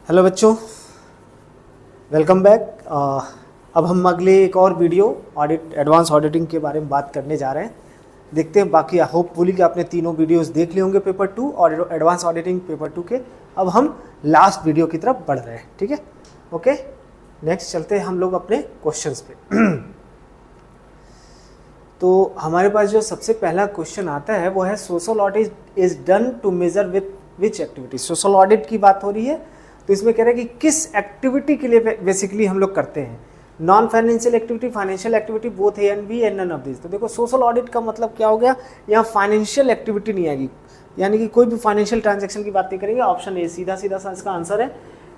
Hello बच्चों, welcome back. अब हम अगले एक और वीडियो ऑडिट एडवांस ऑडिटिंग के बारे में बात करने जा रहे हैं। देखते हैं, बाकी होपफुली कि आपने तीनों वीडियोस देख लिए होंगे पेपर 2 और एडवांस ऑडिटिंग पेपर 2 के। अब हम लास्ट वीडियो की तरफ बढ़ रहे हैं, ठीक है। ओके, नेक्स्ट चलते हैं हम लोग अपने क्वेश्चंस पे। तो हमारे पास जो सबसे पहला क्वेश्चन आता है वो है social audit is done to measure with which activity. Social audit की बात हो रही है, तो इसमें कह रहे हैं कि किस एक्टिविटी के लिए बेसिकली हम लोग करते हैं। Non financial activity, financial activity, both A and B and none of this. तो देखो सोशल ऑडिट का मतलब क्या हो गया, यहाँ फाइनेंशियल एक्टिविटी नहीं आएगी, यानी कि कोई भी फाइनेंशियल ट्रांजैक्शन की बात नहीं करेंगे। ऑप्शन ए सीधा सीधा सा इसका आंसर है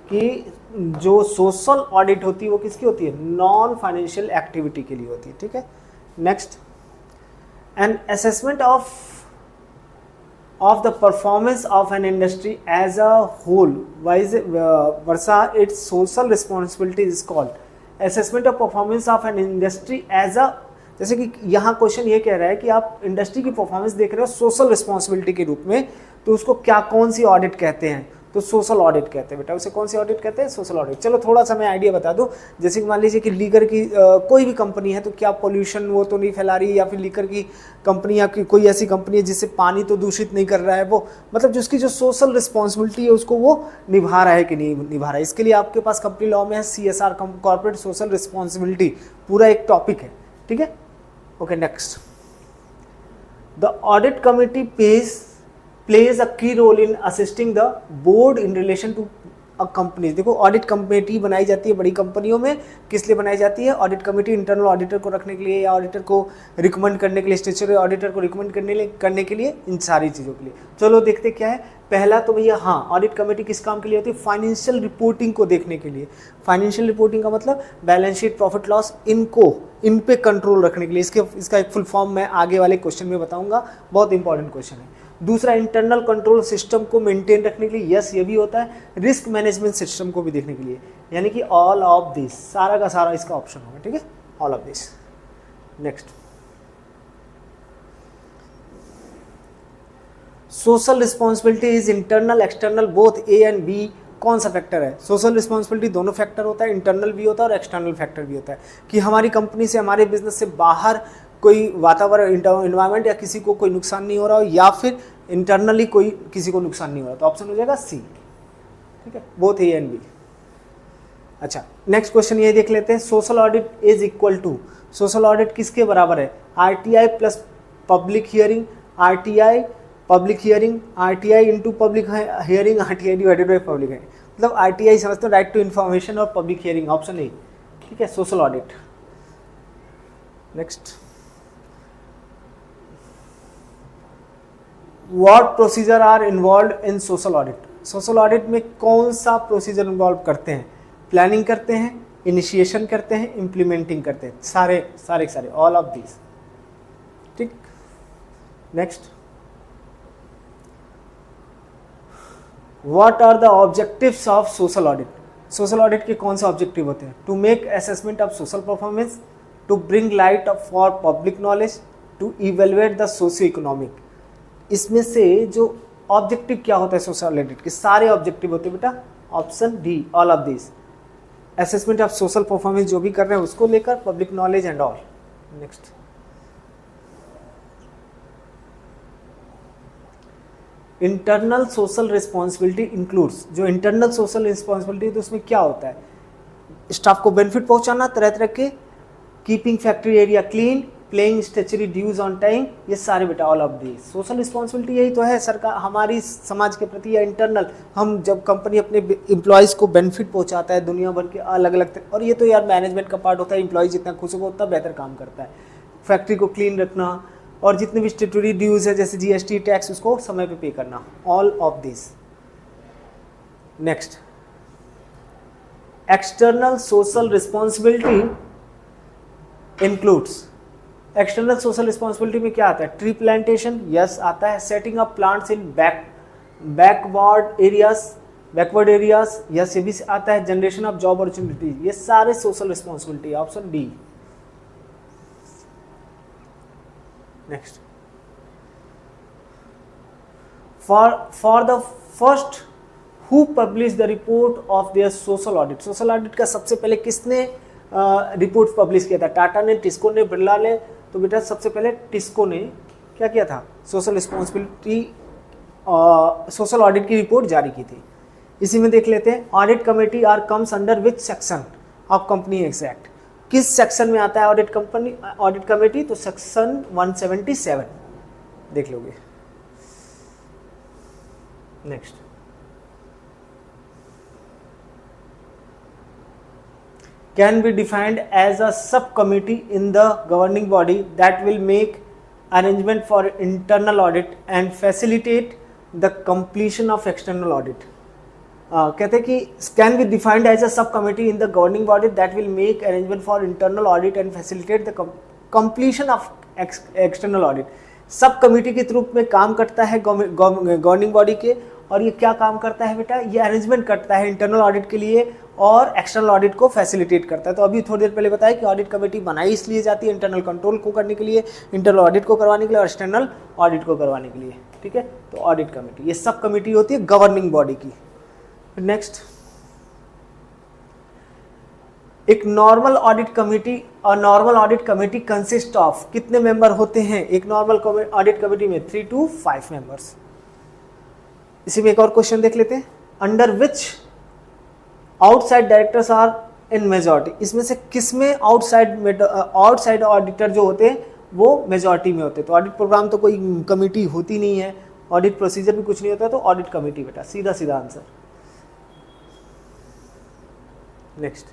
कि जो सोशल ऑडिट होती है वो किसकी होती है, नॉन फाइनेंशियल एक्टिविटी के लिए होती है, ठीक है। Next, an assessment of the performance of an industry as a whole versa its social responsibility is called assessment of performance of an industry as a। जैसे कि यहाँ क्वेश्चन ये कह रहा है कि आप इंडस्ट्री की परफॉर्मेंस देख रहे हो सोशल रिस्पॉन्सिबिलिटी के रूप में, तो उसको क्या कौन सी ऑडिट कहते हैं, तो सोशल ऑडिट कहते हैं बेटा। उसे कौन सी ऑडिट कहते हैं, सोशल ऑडिट। चलो थोड़ा सा मैं आइडिया बता दूं, जैसे कि मान लीजिए कि लीकर की कोई भी कंपनी है, तो क्या पोल्यूशन वो तो नहीं फैला रही, या फिर लीकर की कंपनी या कोई ऐसी कंपनी है जिससे पानी तो दूषित नहीं कर रहा है, वो मतलब जिसकी जो सोशल रिस्पॉन्सिबिलिटी है उसको वो निभा रहा है कि नहीं निभा रहा है। इसके लिए आपके पास कंपनी लॉ में है CSR, कॉर्पोरेट सोशल रिस्पॉन्सिबिलिटी, पूरा एक टॉपिक है, ठीक है। Okay, next, the audit committee plays a key role in assisting the board in relation to a company। देखो ऑडिट कमेटी बनाई जाती है बड़ी कंपनियों में, किस लिए बनाई जाती है, ऑडिट कमेटी इंटरनल ऑडिटर को रखने के लिए, या ऑडिटर को रिकमेंड करने के लिए, स्टेचुटरी ऑडिटर को रिकमेंड करने के लिए, इन सारी चीज़ों के लिए। चलो देखते क्या है। पहला तो भैया, हाँ, ऑडिट कमेटी किस काम के लिए होती है, फाइनेंशियल रिपोर्टिंग को देखने के लिए। फाइनेंशियल रिपोर्टिंग का मतलब बैलेंस शीट, प्रॉफिट लॉस, इन पे कंट्रोल रखने के लिए। इसका एक फुल फॉर्म मैं आगे वाले क्वेश्चन में बताऊंगा, बहुत इंपॉर्टेंट क्वेश्चन है। दूसरा, इंटरनल कंट्रोल सिस्टम को मेंटेन रखने के लिए, यस ये भी होता है। रिस्क मैनेजमेंट सिस्टम को भी देखने के लिए, यानी कि ऑल ऑफ दिस, सारा का सारा इसका ऑप्शन होगा, ठीक है, all of this. Next, social responsibility is internal external both A and B. कौन सा फैक्टर है, सोशल रिस्पॉन्सिबिलिटी दोनों फैक्टर होता है, इंटरनल भी होता है और एक्सटर्नल फैक्टर भी होता है, कि हमारी कंपनी से, हमारे बिजनेस से बाहर कोई वातावरण, इन्वायरमेंट या किसी को कोई नुकसान नहीं हो रहा हो, या फिर इंटरनली कोई किसी को नुकसान नहीं हो रहा, तो ऑप्शन हो जाएगा सी, ठीक है, बोथ ए एंड बी। अच्छा, नेक्स्ट क्वेश्चन ये देख लेते हैं, social audit is equal to, social audit किसके बराबर है, RTI plus public hearing, RTI public hearing, RTI into public hearing, RTI divided by public है, मतलब RTI समझते हो, राइट टू इन्फॉर्मेशन, और पब्लिक हियरिंग, ऑप्शन ए, ठीक है, social audit. Next, what procedure are involve in social audit. Social audit में कौन सा प्रोसीजर इन्वॉल्व करते हैं, प्लानिंग करते हैं, इनिशिएशन करते हैं, इम्प्लीमेंटिंग करते हैं, सारे ऑल ऑफ दिस, ठीक। Next, what are the objectives of social audit. Social audit के कौन से ऑब्जेक्टिव होते हैं, to make assessment of social performance, to bring light for public knowledge, to evaluate the socio economic. इसमें से जो objective क्या होता है सोशल ऑडिट के, सारे ऑब्जेक्टिव होते हैं बेटा, option D, all of this. Assessment of social performance जो भी कर रहे हैं उसको लेकर, public knowledge and all. Next, internal social responsibility includes, जो इंटरनल सोशल रिस्पॉन्सिबिलिटी है तो उसमें क्या होता है, स्टाफ को बेनिफिट पहुंचाना तरह तरह के, keeping factory area clean, playing statutory dues on time, ये सारे बेटा all of this. Social responsibility यही तो है सरकार हमारी समाज के प्रति, या इंटरनल, हम जब कंपनी अपने एम्प्लॉयज़ को बेनिफिट पहुंचाता है दुनिया भर के अलग अलग, और ये तो यार मैनेजमेंट का पार्ट होता है, एम्प्लॉय जितना खुश होगा उतना बेहतर काम करता है। फैक्ट्री को क्लीन रखना, और जितने भी स्टेटूटरी ड्यूज है जैसे GST टैक्स, उसको समय पे करना, all of this. Next, external social responsibility includes, external social responsibility में क्या आता है, ट्री प्लांटेशन, यस आता है, setting up plants in backward areas, yes ये भी आता है, जनरेशन ऑफ जॉब अपॉर्चुनिटी, ये सारे social responsibility, option D. Next, for the first who publish the report of their social audit. Social audit का सबसे पहले किसने रिपोर्ट पब्लिश किया था? टाटा ने, टिस्को ने, बिरला ने। तो बेटा सबसे पहले टिस्को ने क्या किया था? सोशल रिस्पॉन्सिबिलिटी सोशल ऑडिट की रिपोर्ट जारी की थी। इसी में देख लेते हैं, audit committee are comes under which section of company act. किस सेक्शन में आता है ऑडिट कमेटी? तो सेक्शन 177 देख लोगे। Next, can be defined as a sub committee in the governing body that will make arrangement for internal audit and facilitate the completion of external audit. कहते हैं कि can be defined as a sub committee in the governing body that will make arrangement for internal audit and facilitate the completion of external audit. Sub committee के रूप में काम करता है governing body के, और ये क्या काम करता है बेटा? ये अरेंजमेंट करता है इंटरनल ऑडिट के लिए और एक्सटर्नल ऑडिट को फैसिलिटेट करता है। तो अभी थोड़ी देर पहले बताया कि ऑडिट कमेटी बनाई इसलिए जाती है इंटरनल कंट्रोल को करने के लिए, इंटरनल ऑडिट को करवाने के लिए और एक्सटर्नल ऑडिट को करवाने के लिए। ठीक है, तो ऑडिट कमेटी ये सब कमेटी होती है गवर्निंग बॉडी की। नेक्स्ट, एक नॉर्मल ऑडिट कमेटी और normal audit committee consist of कितने मेंबर होते हैं? एक नॉर्मल ऑडिट कमेटी में 3 to 5 मेंबर्स। इसी में एक और क्वेश्चन देख लेते हैं, under which outside directors are in majority. इसमें से किस में आउटसाइड ऑडिटर जो होते हैं वो मेजॉरिटी में होते हैं? तो ऑडिट प्रोग्राम तो कोई कमेटी होती नहीं है, ऑडिट प्रोसीजर भी कुछ नहीं होता, तो ऑडिट कमेटी बेटा, सीधा सीधा answer. Next,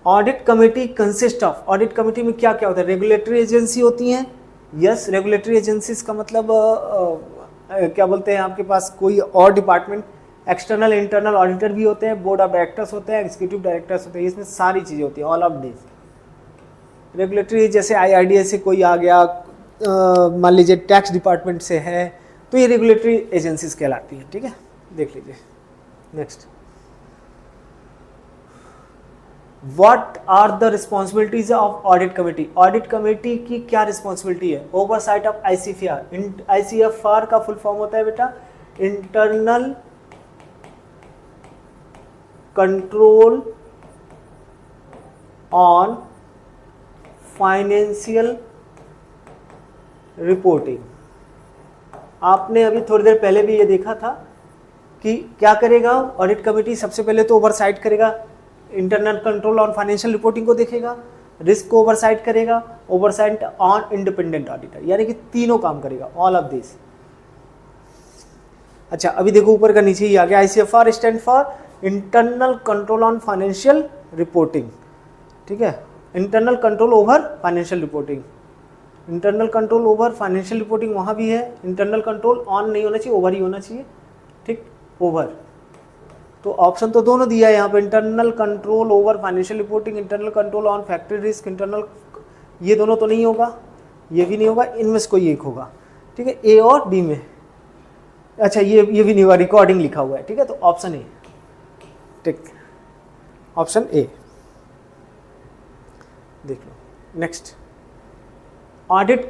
audit committee consist of, audit committee में क्या क्या होता है? रेगुलेटरी एजेंसी होती हैं। यस, रेगुलेटरी एजेंसीज का मतलब क्या बोलते हैं, आपके पास कोई और डिपार्टमेंट, एक्सटर्नल इंटरनल ऑडिटर भी होते हैं, बोर्ड ऑफ डायरेक्टर्स होते हैं, एग्जीक्यूटिव डायरेक्टर्स होते हैं, इसमें सारी चीज़ें होती हैं, ऑल ऑफ दिस। रेगुलेटरी जैसे IRDA से कोई आ गया, मान लीजिए टैक्स डिपार्टमेंट से है, तो ये रेगुलेटरी एजेंसीज कहलाती हैं। ठीक है, देख लीजिए। Next, What are the responsibilities of audit committee? Audit committee की क्या रिस्पॉन्सिबिलिटी है? Oversight of ICFR। ICFR का फुल फॉर्म होता है बेटा internal control on financial reporting. आपने अभी थोड़ी देर पहले भी ये देखा था कि क्या करेगा ऑडिट कमेटी? सबसे पहले तो ओवरसाइट करेगा, internal control on financial reporting को देखेगा, रिस्क को ओवरसाइट करेगा, ओवरसाइट ऑन इंडिपेंडेंट ऑडिटर, यानी कि तीनों काम करेगा, ऑल ऑफ दिस। अच्छा, अभी देखो ऊपर का नीचे ही आ गया, ICFR stand for internal control on financial reporting. ठीक है, internal control over financial reporting, internal control over financial reporting वहाँ भी है। इंटरनल कंट्रोल ऑन नहीं होना चाहिए, ओवर ही होना चाहिए। ठीक, ओवर, तो ऑप्शन तो दोनों दिया है यहाँ पे, internal control over financial reporting, internal control on factory risk, internal, ये दोनों तो नहीं होगा, ये भी नहीं होगा, इनमें से कोई एक होगा। ठीक है, ए और बी में। अच्छा, ये भी नहीं होगा, रिकॉर्डिंग लिखा हुआ है। ठीक है, तो ऑप्शन ए। ठीक, ऑप्शन ए देख लो। Next, audit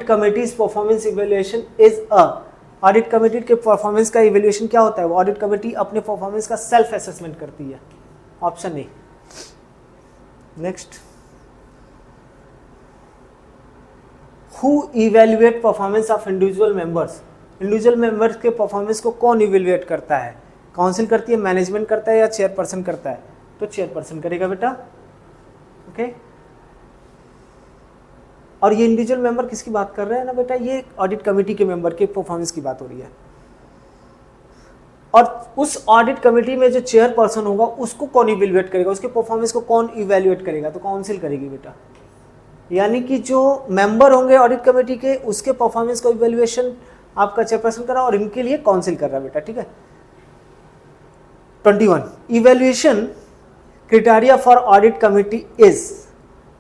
committee's performance evaluation is a, audit committee के परफॉर्मेंस का इवैल्यूएशन क्या होता है? वो ऑडिट कमेटी अपने परफॉर्मेंस का सेल्फ असेसमेंट करती है, option A. Next, who evaluate performance of individual members. Individual members के परफॉर्मेंस को कौन इवैल्यूएट करता है? काउंसिल करती है, मैनेजमेंट करता है, या चेयरपर्सन करता है? तो चेयरपर्सन करेगा बेटा। ओके, और ये इंडिविजुअल मेंबर किसकी बात कर रहे हैं ना बेटा? ये ऑडिट कमेटी के मेंबर के परफॉर्मेंस की बात हो रही है। और उस ऑडिट कमेटी में जो चेयरपर्सन होगा उसको कौन इवैल्यूएट करेगा? उसके परफॉर्मेंस को कौन इवैल्यूएट करेगा? तो काउंसिल करेगी बेटा। यानी कि जो मेंबर होंगे ऑडिट कमेटी के, उसके परफॉर्मेंस को इवैल्यूएशन आपका चेयरपर्सन कर रहा है और इनके लिए काउंसिल कर रहा है बेटा। ठीक है, 21, evaluation criteria for audit committee is,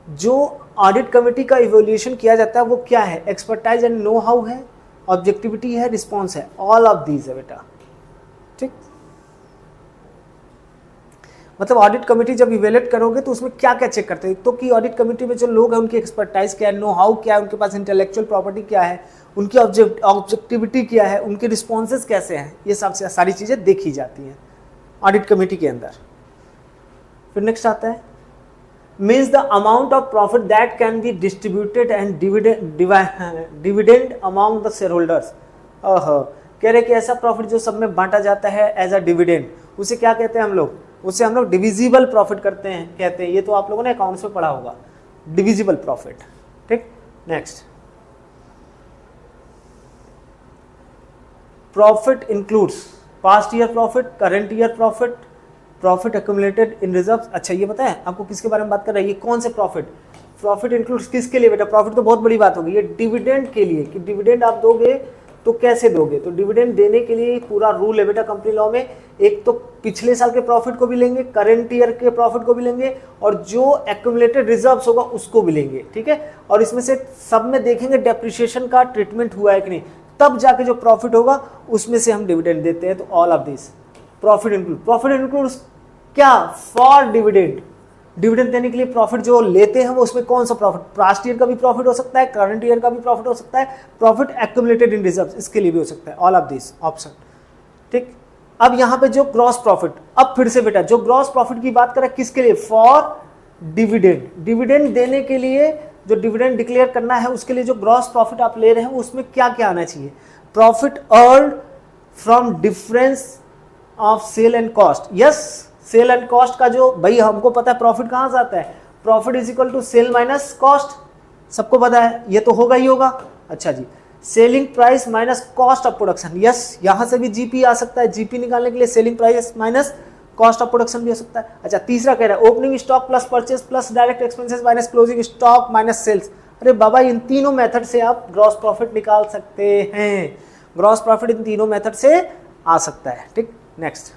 जो ऑडिट कमेटी का इवैल्यूएशन किया जाता है वो क्या है? एक्सपर्टाइज एंड नो हाउ है, ऑब्जेक्टिविटी है, रिस्पॉन्स है, ऑल ऑफ दीज है बेटा। ठीक, मतलब ऑडिट कमेटी जब इवेल्युएट करोगे तो उसमें क्या क्या चेक करते हैं, तो कि ऑडिट कमेटी में जो लोग हैं उनकी एक्सपर्टाइज क्या है, नो हाउ क्या है, उनके पास इंटेलेक्चुअल प्रॉपर्टी क्या है, उनकी ऑब्जेक्टिविटी क्या है, उनके रिस्पॉन्सेज कैसे हैं, ये सब सारी चीज़ें देखी जाती हैं ऑडिट कमेटी के अंदर। फिर नेक्स्ट आता है means the amount of profit that can be distributed and dividend among the share holders. कह रहे कि ऐसा प्रॉफिट जो सब में बांटा जाता है एज अ डिविडेंड, उसे क्या कहते हैं हम लोग, उसे हम लोग डिविजिबल प्रॉफिट कहते हैं। ये तो आप लोगों ने अकाउंट्स में पढ़ा होगा, डिविजिबल प्रॉफिट। ठीक, next profit includes past year profit, current year profit, profit accumulated in reserves. अच्छा ये पता है आपको किसके बारे में बात कर रहा है, ये कौन से प्रॉफिट, प्रॉफिट इंक्लूड्स किसके लिए बेटा, प्रॉफिट तो बहुत बड़ी बात होगी, ये डिविडेंड के लिए कि डिविडेंड आप दोगे तो कैसे दोगे। तो डिविडेंड देने के लिए पूरा रूल है बेटा कंपनी लॉ में, एक तो पिछले साल के प्रॉफिट को भी लेंगे, करंट ईयर के प्रॉफिट को भी लेंगे, और जो एक्यूमुलेटेड रिजर्व्स होगा उसको भी लेंगे। ठीक है, और इसमें से सब में देखेंगे डेप्रिसिएशन का ट्रीटमेंट हुआ है कि नहीं, तब जाके जो प्रॉफिट होगा उसमें से हम डिविडेंड देते हैं। तो all of this profit includes क्या, फॉर डिविडेंड, डिविडेंड देने के लिए प्रॉफिट जो लेते हैं वो उसमें कौन सा प्रॉफिट, पास्ट ईयर का भी प्रॉफिट हो सकता है, करंट ईयर का भी प्रॉफिट हो सकता है, प्रॉफिट एक्यूमुलेटेड इन रिजर्व्स इसके लिए भी हो सकता है, ऑल ऑफ दिस ऑप्शन। ठीक, अब यहाँ पे जो ग्रॉस प्रॉफिट, अब फिर से बेटा जो ग्रॉस प्रॉफिट की बात करें किसके लिए, फॉर डिविडेंड, डिविडेंड देने के लिए जो डिविडेंड डिक्लेयर करना है उसके लिए जो ग्रॉस प्रॉफिट आप ले रहे हैं उसमें क्या क्या आना चाहिए, profit earned from difference of sale and cost. Yes, sale and cost का जो भाई हमको पता है प्रॉफिट कहां से आता है, profit is equal to sale minus cost, सबको पता है, ये तो होगा ही होगा। अच्छा जी, selling price minus cost of production, yes यहां से भी जीपी आ सकता है, जीपी निकालने के लिए selling price minus cost of production भी हो सकता है। अच्छा तीसरा कह रहा है opening stock plus purchase plus direct expenses minus closing stock minus sales. अरे बाबा इन तीनों मेथड से आप ग्रॉस प्रॉफिट निकाल सकते हैं, ग्रॉस प्रॉफिट इन तीनों मेथड से आ सकता है। ठीक, next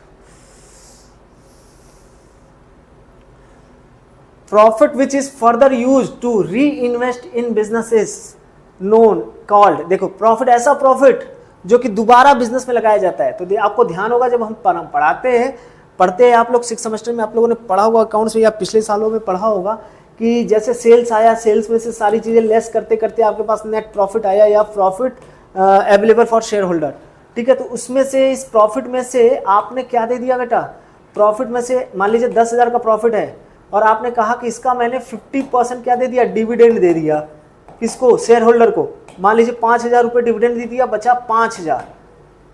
profit which is further use to reinvest in businesses known called. देखो प्रॉफिट ऐसा प्रॉफिट जो कि दोबारा बिजनेस में लगाया जाता है। तो आपको ध्यान होगा जब हम पढ़ते हैं आप लोग 6 सेमेस्टर में आप लोगों ने पढ़ा होगा अकाउंट्स में या पिछले सालों में पढ़ा होगा कि जैसे सेल्स आया, सेल्स में से सारी चीजें लेस करते करते आपके पास नेट प्रॉफिट आया या profit available for share holder. ठीक है, तो उसमें से इस प्रॉफिट में से आपने क्या दे दिया बेटा, प्रॉफिट में से मान लीजिए 10,000 का प्रॉफिट है और आपने कहा कि इसका मैंने 50% क्या दे दिया, डिविडेंड दे दिया। किसको, शेयर होल्डर को। मान लीजिए 5,000 रुपये डिविडेंड दे दिया, बचा 5,000।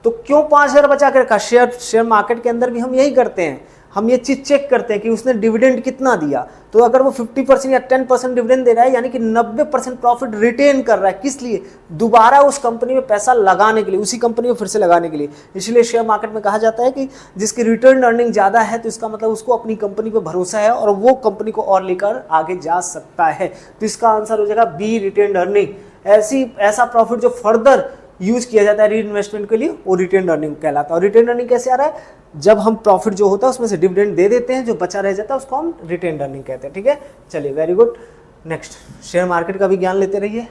तो क्यों 5,000 बचा के रखा, शेयर मार्केट के अंदर भी हम यही करते हैं, हम ये चीज चेक करते हैं कि उसने डिविडेंड कितना दिया। तो अगर वो 50% या 10% डिविडेंड दे रहा है यानी कि 90% प्रॉफिट रिटेन कर रहा है, किस लिए, दोबारा उस कंपनी में पैसा लगाने के लिए, उसी कंपनी में फिर से लगाने के लिए। इसलिए शेयर मार्केट में कहा जाता है कि जिसकी रिटर्न अर्निंग ज्यादा है तो इसका मतलब उसको अपनी कंपनी पर भरोसा है और वो कंपनी को और लेकर आगे जा सकता है। तो इसका आंसर हो जाएगा बी, रिटेन अर्निंग। ऐसा प्रॉफिट जो फर्दर यूज किया जाता है री इन्वेस्टमेंट के लिए, वो रिटेन अर्निंग कहलाता है। और रिटेन अर्निंग कैसे आ रहा है, जब हम प्रॉफिट जो होता है उसमें से डिविडेंड दे देते हैं, जो बचा रह जाता है उसको हम रिटेन अर्निंग कहते हैं। ठीक है, चलिए very good. Next share market का भी ज्ञान लेते रहिए।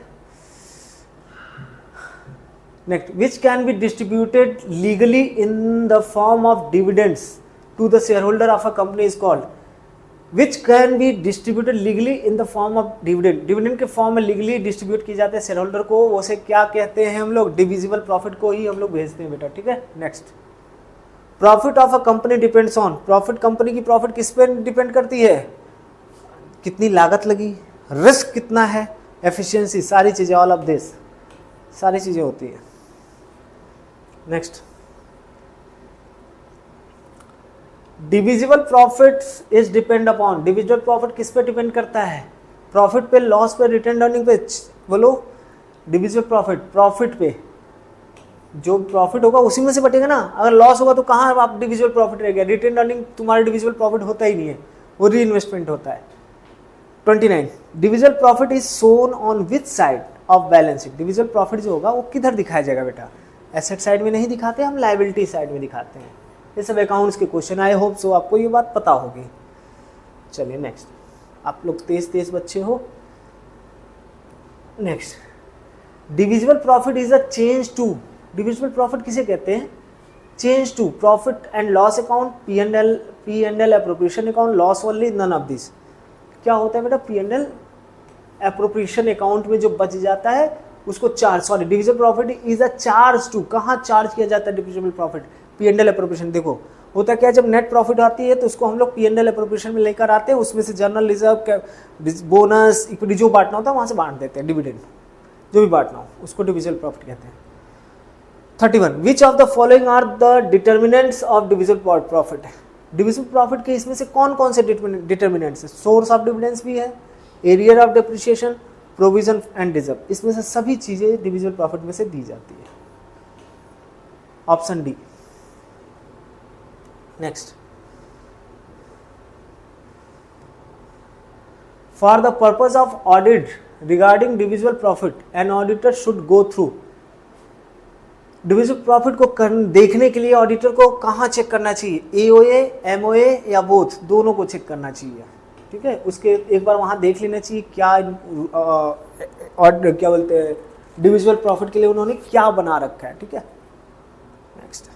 Next, which can be distributed legally in the form of dividends to the share holder of a company is called, which can be distributed legally in the form of dividend, dividend के form में legally distribute किए जाते हैं share holder को, उसे क्या कहते हैं हम लोग, डिविजिबल प्रॉफिट को ही हम लोग भेजते हैं बेटा। ठीक है, next, profit of a company depends on, profit company की प्रॉफिट किस पे डिपेंड करती है, कितनी लागत लगी, रिस्क कितना है, एफिशिएंसी, सारी चीजें, ऑल ऑफ दिस सारी चीजें होती है। Next, divisible profit is depend upon, divisible profit किस पे डिपेंड करता है, प्रॉफिट पे, लॉस पे, रिटेन अर्निंग पे, बोलो डिविजिबल प्रॉफिट पे, जो प्रॉफिट होगा उसी में से बटेगा ना। अगर लॉस होगा तो कहाँ आप डिविजिबल प्रॉफिट रह गया, रिटेन अर्निंग तुम्हारा डिविजिबल प्रॉफिट होता ही नहीं है, वो री इन्वेस्टमेंट होता है। 29, divisible profit is shown on which side of balance sheet, divisible profit जो होगा वो किधर दिखाया जाएगा बेटा, एसेट साइड में नहीं दिखाते, हम लायबिलिटी साइड में दिखाते हैं। ये सब अकाउंट्स के क्वेश्चन, आई होप सो आपको ये बात पता होगी। चलिए नेक्स्ट, आप लोग तेज बच्चे हो। Next, divisible profit is a change to, divisible profit किसे कहते हैं, change to profit and loss account, P&L appropriation account, loss only, none of this. क्या होता है बेटा, P&L appropriation account में जो बच जाता है उसको divisible profit is a charge to, कहाँ चार्ज किया जाता है डिविजिबल प्रॉफिट, P&L appropriation. देखो होता क्या, जब नेट प्रॉफिट आती है तो उसको हम लोग P&L appropriation में लेकर आते हैं, उसमें से जनरल रिजर्व, बोनस, इक्विटी जो बांटना होता है वहाँ से बांट देते हैं, डिविडेंड जो भी बांटना हो उसको डिविजिबल प्रॉफिट कहते हैं. 31. Which of the following are the determinants of divisible profit. Divisible profit के इसमें से कौन कौन से डिटर्मिनेंट्स है. सोर्स ऑफ डिविडेंड्स भी है, arrear of depreciation, provision and reserve. इसमें से सभी चीजें डिविजिबल प्रॉफिट में से दी जाती है. Option D. Next. For the purpose of audit regarding divisible profit an auditor should go through. Divisible profit को देखने के लिए ऑडिटर को कहाँ चेक करना चाहिए, एओए, एमओए या बोथ, दोनों को चेक करना चाहिए. ठीक है, उसके एक बार वहाँ देख लेना चाहिए क्या क्या बोलते हैं डिविजिबल प्रॉफिट के लिए उन्होंने क्या बना रखा है. ठीक है. Next.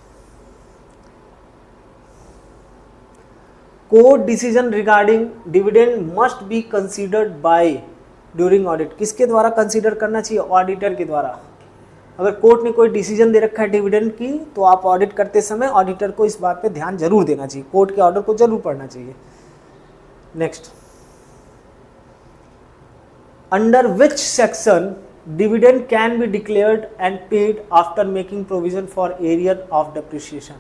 Court decision regarding dividend must be considered by during audit. किसके द्वारा कंसीडर करना चाहिए, ऑडिटर के द्वारा. अगर कोर्ट ने कोई डिसीजन दे रखा है डिविडेंड की तो आप ऑडिट करते समय ऑडिटर को इस बात पे ध्यान जरूर देना चाहिए, कोर्ट के ऑर्डर को जरूर पढ़ना चाहिए. Next. Under which section dividend can be declared and paid after making provision for arrear of depreciation.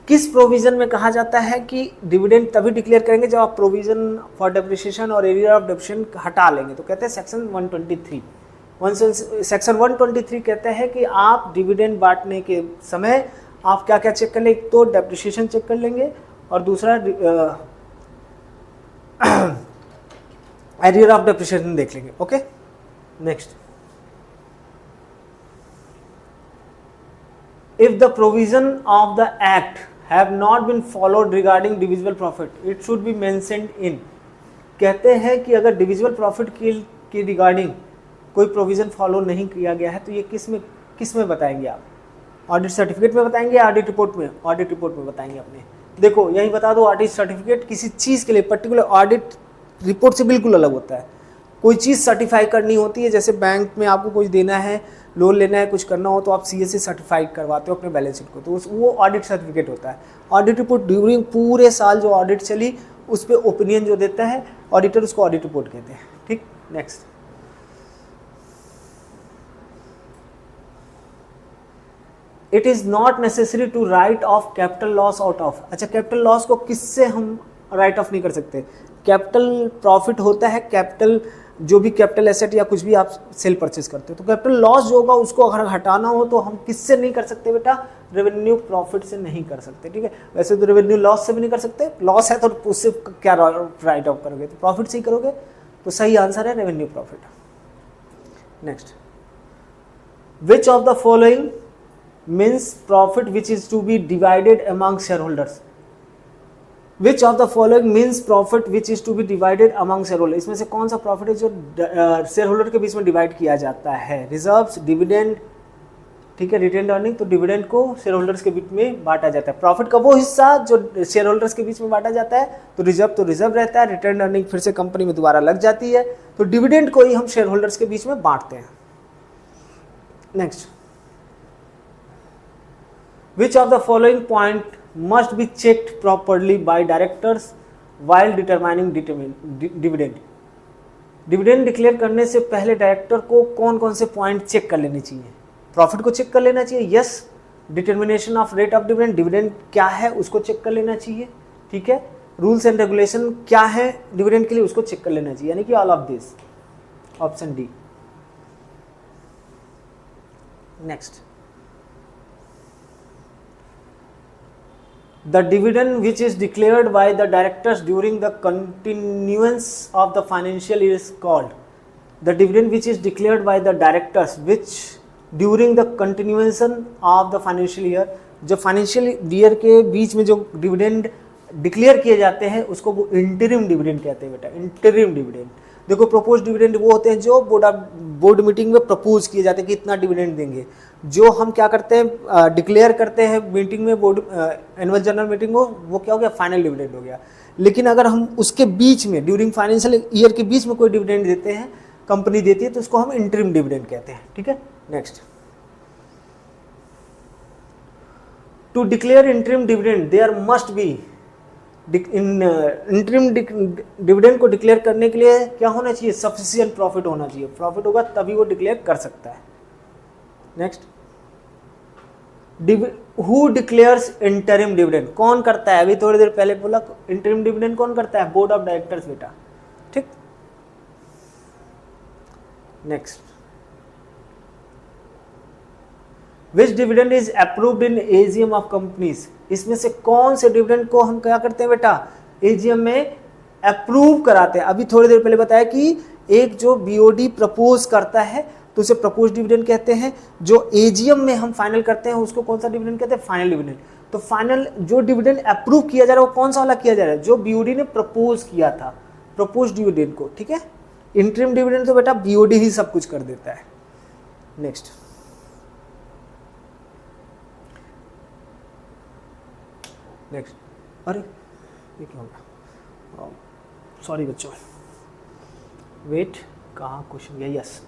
किस प्रोविजन में कहा जाता है कि डिविडेंड तभी डिक्लेयर करेंगे जब आप प्रोविजन फॉर डेप्रिसिएशन और एरियर ऑफ डेप्रिसिएशन हटा लेंगे. तो कहते हैं सेक्शन 123. सेक्शन 123 कहते हैं कि आप डिविडेंड बांटने के समय आप क्या क्या चेक कर लेंगे, तो डेप्रिसिएशन चेक कर लेंगे और दूसरा एरियर ऑफ डेप्रिसिएशन देख लेंगे. Okay. Next. If the provision of the act have not been followed regarding divisible profit it should be mentioned in. कहते हैं कि अगर डिविजिबल प्रॉफिट की रिगार्डिंग कोई प्रोविजन फॉलो नहीं किया गया है तो ये किस में बताएंगे आप, ऑडिट सर्टिफिकेट में बताएंगे या ऑडिट रिपोर्ट में. ऑडिट रिपोर्ट में बताएंगे अपने. देखो यही बता दो, ऑडिट सर्टिफिकेट किसी चीज़ के लिए पर्टिकुलर ऑडिट रिपोर्ट से बिल्कुल अलग होता है. कोई चीज़ सर्टिफाई करनी होती है, जैसे बैंक में आपको कुछ देना है, लोन लेना है, कुछ करना हो तो आप सीए से सर्टिफाइड करवाते हो अपने बैलेंस शीट को, तो वो ऑडिट सर्टिफिकेट होता है. ऑडिट रिपोर्ट ड्यूरिंग पूरे साल जो ऑडिट चली उस पर ओपिनियन जो देता है ऑडिटर, उसको ऑडिट रिपोर्ट कहते हैं. ठीक. Next. It is not necessary to write off capital loss out of. अच्छा, कैपिटल लॉस को किससे हम राइट ऑफ नहीं कर सकते. कैपिटल प्रॉफिट होता है कैपिटल, जो भी कैपिटल एसेट या कुछ भी आप सेल परचेज करते हो, तो कैपिटल लॉस जो होगा उसको अगर हटाना हो तो हम किससे नहीं कर सकते बेटा, रेवेन्यू प्रॉफिट से नहीं कर सकते. ठीक है. वैसे तो रेवेन्यू लॉस से भी नहीं कर सकते, लॉस है तो उससे क्या राइट ऑफ करोगे, तो प्रॉफिट से ही करोगे. तो सही आंसर है revenue profit. Next. Which of the following means profit which is to be divided among shareholders. Which of the following means profit which is to be divided among shareholders. इसमें से कौन सा profit है जो share holder के बीच में divide किया जाता है. Reserves, dividend. ठीक है. रिटेन्ड अर्निंग, तो डिविडेंड को शेयर होल्डर्स के बीच में बांटा जाता है. प्रॉफिट का वो हिस्सा जो शेयर होल्डर्स के बीच में बांटा जाता है, तो रिजर्व रहता है. रिटेन्ड अर्निंग फिर से कंपनी में दोबारा लग जाती है, तो डिविडेंड को ही हम शेयर होल्डर्स के बीच में बांटते हैं. Next. Which of the following point must be checked properly by directors while determining dividend? Dividend declare करने से पहले डायरेक्टर को कौन कौन से पॉइंट चेक कर लेने चाहिए. प्रॉफिट को चेक कर लेना चाहिए. Yes. Determination of rate of dividend, dividend क्या है उसको चेक कर लेना चाहिए. ठीक है. रूल्स एंड रेगुलेशन क्या है डिविडेंड के लिए उसको चेक कर लेना चाहिए, यानी कि all of this. Option D. Next. The dividend which is declared by the directors during the continuance of the financial year is called. The dividend which is declared by the directors which during the continuation of the financial year, जो financial year के बीच में जो dividend declare किए जाते हैं उसको वो interim dividend कहते हैं बेटा. Interim dividend. देखो प्रोपोज डिविडेंड वो होते हैं जो बोर्ड मीटिंग में प्रपोज किए जाते हैं कि इतना डिविडेंड देंगे। जो हम क्या करते हैं डिक्लेयर करते हैं मीटिंग में, बोर्ड एनुअल जनरल मीटिंग में, वो क्या हो गया, फाइनल डिविडेंड हो गया। लेकिन अगर हम उसके बीच में ड्यूरिंग फाइनेंशियल ईयर के बीच में कोई डिविडेंड देते हैं, कंपनी देती है, तो उसको हम इंटरिम डिविडेंड कहते हैं। ठीक है, next, to declare interim dividend there must be, interim dividend को डिक्लेयर करने के लिए क्या होना चाहिए, सफिशिएंट प्रॉफिट होना चाहिए। प्रॉफिट होगा तभी वो डिक्लेयर कर सकता है। Next, who declares interim dividend, कौन करता है, अभी थोड़ी देर पहले बोला इंटरिम डिविडेंड कौन करता है, बोर्ड ऑफ डायरेक्टर्स बेटा। ठीक, next, which dividend is approved in AGM of companies, इसमें से कौन से डिविडेंड को हम क्या करते हैं बेटा, एजीएम में अप्रूव कराते हैं। अभी थोड़ी देर पहले बताया कि एक जो बीओडी प्रपोज करता है तो उसे प्रपोज डिविडेंड कहते हैं, जो एजीएम में हम फाइनल करते हैं उसको कौन सा डिविडेंड कहते हैं, फाइनल डिविडेंड। तो फाइनल जो डिविडेंड अप्रूव किया जा रहा है वो कौन सा वाला किया जा रहा है, जो बीओडी ने प्रपोज किया था, प्रपोज डिविडेंड को। ठीक है, इंटरिम डिविडेंड तो बेटा बीओडी ही सब कुछ कर देता है। नेक्स्ट, नेक्स्ट, अरे ये क्या हो गया, सॉरी बच्चों, वेट, कहाँ क्वेश्चन गया, yes,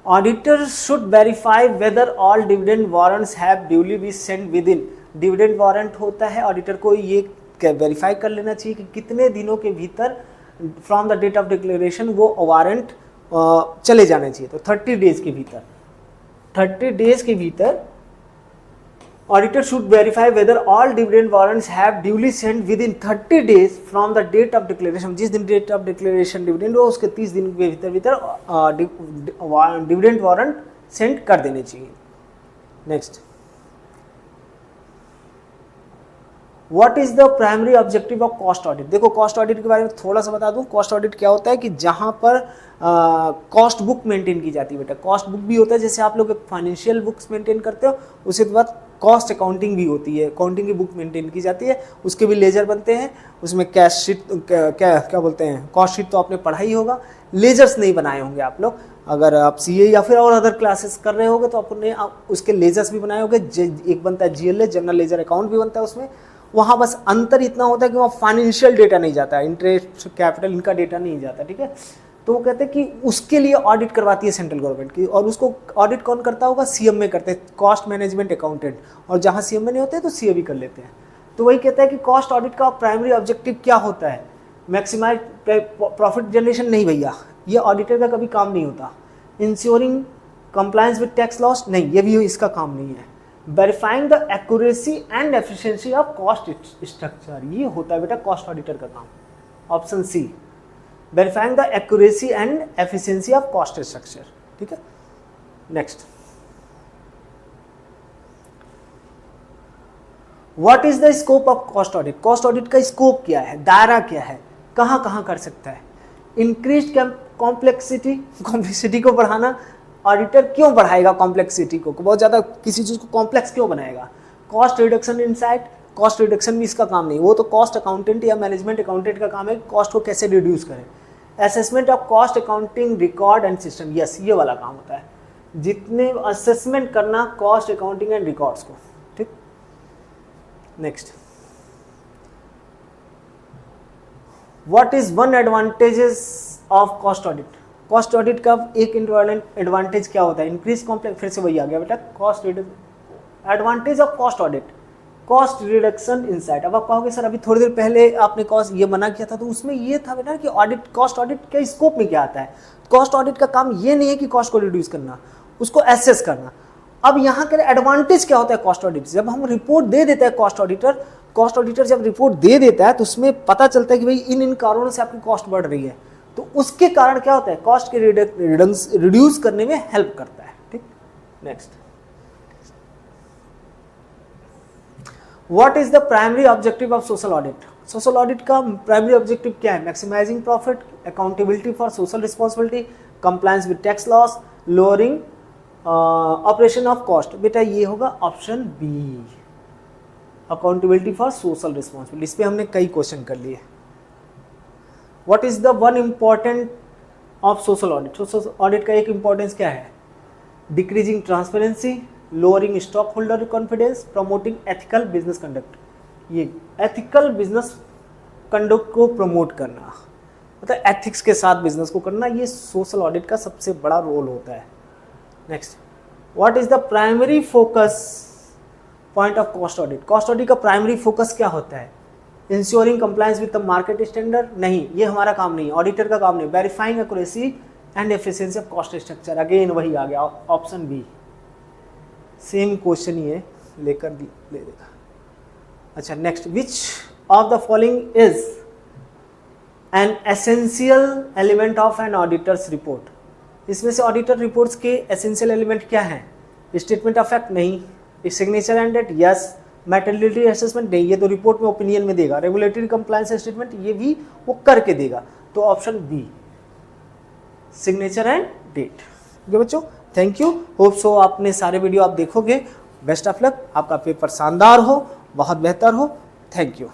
auditor should verify whether all dividend warrants have duly be sent with in, dividend warrant होता है, ऑडिटर को ये वेरीफाई कर लेना चाहिए कि कितने दिनों के भीतर from the date of declaration वो वारंट चले जाने चाहिए। तो 30 डेज के भीतर, 30 डेज के भीतर auditor should verify whether all dividend warrants have duly sent within 30 days from the date of declaration, जिस दिन date of declaration dividend हो उसके 30 दिन के भीतर dividend warrant send कर देने चाहिए। Next, what is the primary objective of cost audit, देखो कॉस्ट ऑडिट के बारे में थोड़ा सा बता दूं। कॉस्ट ऑडिट क्या होता है कि जहां पर कॉस्ट बुक मेंटेन की जाती है बेटा, कॉस्ट बुक भी होता है, जैसे आप लोग फाइनेंशियल बुक्स मेंटेन करते हो, उसके बाद कॉस्ट अकाउंटिंग भी होती है, अकाउंटिंग की बुक मेंटेन की जाती है, उसके भी लेजर बनते हैं, उसमें कैश शीट क्या बोलते हैं, कॉस्ट शीट तो आपने पढ़ा ही होगा, लेजर्स नहीं बनाए होंगे आप लोग, अगर आप सीए या फिर और अदर क्लासेस कर रहे होगे तो आपने उसके लेजर्स भी बनाए होंगे। एक बनता है जीएलए, जनरल लेजर अकाउंट भी बनता है उसमें, वहाँ बस अंतर इतना होता है कि वहाँ फाइनेंशियल डेटा नहीं जाता है, इंटरेस्ट कैपिटल इनका डेटा नहीं जाता। ठीक है, तो वो कहते हैं कि उसके लिए ऑडिट करवाती है सेंट्रल गवर्नमेंट की, और उसको ऑडिट कौन करता होगा, सीएम में करते हैं, कॉस्ट मैनेजमेंट अकाउंटेंट, और जहाँ सीएम में नहीं होते तो सीए भी कर लेते हैं। तो वही कहता है कि कॉस्ट ऑडिट का प्राइमरी ऑब्जेक्टिव क्या होता है, मैक्सिमाइज प्रॉफिट जनरेशन नहीं भैया, ये ऑडिटर का कभी काम नहीं होता। Ensuring compliance with tax laws नहीं, ये भी इसका काम नहीं है। Verifying the accuracy and efficiency of cost structure, ये होता है बेटा कॉस्ट ऑडिटर का काम, option C, verifying the accuracy and efficiency of cost structure. ठीक है, next, what is the scope of cost audit, cost audit का स्कोप क्या है, दायरा क्या है, कहाँ कहाँ कर सकता है। इंक्रीज कॉम्प्लेक्सिटी को बढ़ाना, ऑडिटर क्यों बढ़ाएगा कॉम्प्लेक्सिटी को, बहुत ज़्यादा किसी चीज़ को कॉम्प्लेक्स क्यों बनाएगा। Cost reduction insight, cost reduction भी इसका काम नहीं, वो तो कॉस्ट अकाउंटेंट या मैनेजमेंट अकाउंटेंट का काम है, कॉस्ट को कैसे रिड्यूस करें। Assessment of cost accounting record and system, yes ये वाला काम होता है, जितने असेसमेंट करना कॉस्ट अकाउंटिंग एंड रिकॉर्ड्स को। ठीक, next, what is one advantages of cost audit, cost audit का एक एडवांटेज क्या होता है, इंक्रीज कॉम्प्लेक्स, फिर से वही आ गया बेटा, cost advantage of cost audit, cost reduction insight. अब आप कहोगे सर अभी थोड़ी देर पहले आपने कॉस्ट ये मना किया था, तो उसमें ये था बेटा कि ऑडिट, कॉस्ट ऑडिट के स्कोप में क्या आता है। कॉस्ट ऑडिट का काम ये नहीं है कि कॉस्ट को रिड्यूस करना, उसको एसेस करना। अब यहाँ के एडवांटेज क्या होता है कॉस्ट ऑडिट, जब हम रिपोर्ट दे देते हैं कॉस्ट ऑडिटर जब रिपोर्ट दे देता है तो उसमें पता चलता है कि भाई इन कारणों से आपकी कॉस्ट बढ़ रही है, तो उसके कारण क्या होता है, कॉस्ट के रिड्यूस करने में हेल्प करता है। ठीक, next, what is the primary objective of social audit, social audit का प्राइमरी ऑब्जेक्टिव क्या है, maximizing profit, accountability for social responsibility, compliance with tax laws, lowering operation of cost. बेटा ये होगा option B, accountability for social responsibility. इस पे हमने कई क्वेश्चन कर लिए। What is the one important of social audit. Social audit का एक इंपॉर्टेंस क्या है? Decreasing transparency, lowering stock holder confidence, promoting ethical business conduct. ये एथिकल बिजनेस कंडक्ट को प्रमोट करना, मतलब एथिक्स के साथ बिजनेस को करना, ये सोशल ऑडिट का सबसे बड़ा रोल होता है। Next, what is the primary focus point of cost audit? Cost audit का प्राइमरी फोकस क्या होता है? Ensuring compliance with the market standard? नहीं, ये हमारा काम नहीं है, ऑडिटर का काम नहीं। Verifying accuracy and efficiency of cost structure, again वही आ गया, ऑप्शन बी, सेम क्वेश्चन ये लेकर ले देगा। अच्छा, next, which of the following is an essential element of an auditor's report? इसमें से ऑडिटर रिपोर्ट्स के एसेंशियल एलिमेंट क्या हैं? Statement of fact? नहीं। Signature and date? Yes. Materiality assessment? नहीं, ये तो रिपोर्ट में ओपिनियन में देगा। Regulatory compliance statement? ये भी वो करके देगा। तो option B, signature and date. Okay बच्चों, थैंक यू। होप सो आपने सारे वीडियो आप देखोगे। बेस्ट ऑफ लक, आपका पेपर शानदार हो, बहुत बेहतर हो। Thank you.